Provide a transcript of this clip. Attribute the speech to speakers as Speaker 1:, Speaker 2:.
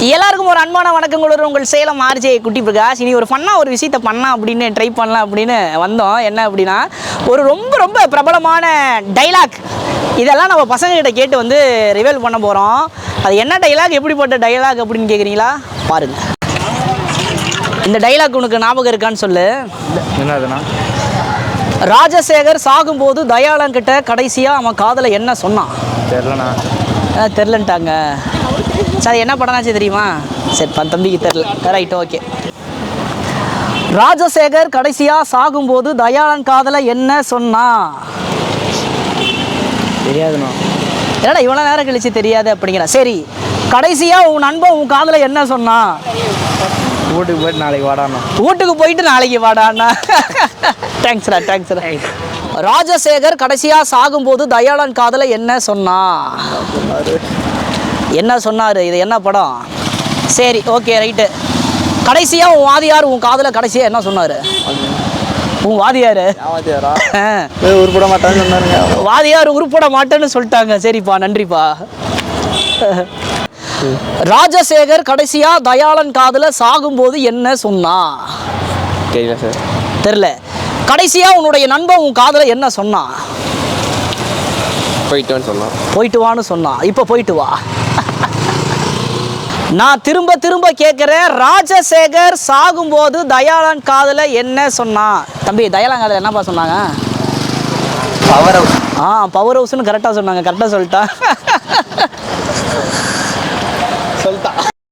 Speaker 1: எல்லாருக்கும் ஒரு அன்பான வணக்கங்களோடு உங்கள் சேலம் ஆர்ஜே குட்டி பிரகாஷ். இனி ஒரு ஃபன்னாக ஒரு விஷயத்தை பண்ணலாம் அப்படின்னு ட்ரை பண்ணலாம் அப்படின்னு வந்தோம். என்ன அப்படின்னா, ஒரு ரொம்ப ரொம்ப பிரபலமான டைலாக் இதெல்லாம் நம்ம பசங்ககிட்ட கேட்டு வந்து ரிவீல் பண்ண போகிறோம். அது என்ன டைலாக், எப்படிப்பட்ட டைலாக் அப்படின்னு கேட்குறீங்களா? பாருங்கள். இந்த டைலாக் உனக்கு ஞாபகம் இருக்கான்னு சொல்லு.
Speaker 2: என்னதுண்ணா?
Speaker 1: ராஜசேகர் சாகும்போது தயாளன் கிட்ட கடைசியாக அவன் காதலை என்ன சொன்னான்?
Speaker 2: தெரிலண்ணா.
Speaker 1: தெரிலன்ட்டாங்க. சரி, என்ன படம்னாச்சு தெரியுமா? சரி, தம்பிக்கு தெரில. Right, okay. ராஜசேகர் கடைசியாக சாகும்போது தயாளன் காதலை என்ன சொன்னான்?
Speaker 2: தெரியாதுண்ணா.
Speaker 1: என்னடா இவ்வளோ நேரம் கழிச்சு தெரியாது அப்படிங்கிற. சரி, கடைசியாக உன் நண்பன் உன் காதலை என்ன சொன்னான்?
Speaker 2: வீட்டுக்கு போயிட்டு நாளைக்கு வாடாண்ணா.
Speaker 1: வீட்டுக்கு போயிட்டு நாளைக்கு வாடாண்ணா. தேங்க்ஸ்ரா, தேங்க்ஸ்ரா. ராஜசேகர் கடைசியாக சாகும்போது தயாளன் காதலை என்ன சொன்னான்? என்ன சொன்னார்? இது என்ன படம்? சரி, ஓகே, ரைட்டு. கடைசியாக உன் வாதியார் உன் காதலை கடைசியாக என்ன சொன்னார்? உன் வாதியார்
Speaker 2: உருப்பட மாட்டான்னு சொன்னாருங்க.
Speaker 1: வாதியார் உருப்பட மாட்டேன்னு சொல்லிட்டாங்க. சரிப்பா, நன்றிப்பா. ராஜசேகர் கடைசியாக தயாளன் காதலை சாகும்போது என்ன சொன்னா?
Speaker 2: தெரியல சார்.
Speaker 1: தெரில. கடைசியாக உன்னுடைய நண்பன் உன் காதலை என்ன சொன்னான்?
Speaker 2: போயிட்டுவான்னு சொன்னான்.
Speaker 1: போயிட்டு வான்னு சொன்னான். இப்போ போயிட்டு வா. நான் திரும்ப திரும்ப கேட்குறேன், ராஜசேகர் சாகும்போது தயாளன் காதலை என்ன சொன்னான்? தம்பி, தயாளன் காதலை என்னப்பா சொன்னாங்க?
Speaker 2: Power house.
Speaker 1: பவர் ஹவுஸ்னு கரெக்டாக சொன்னாங்க. கரெக்டாக சொல்லிட்டா.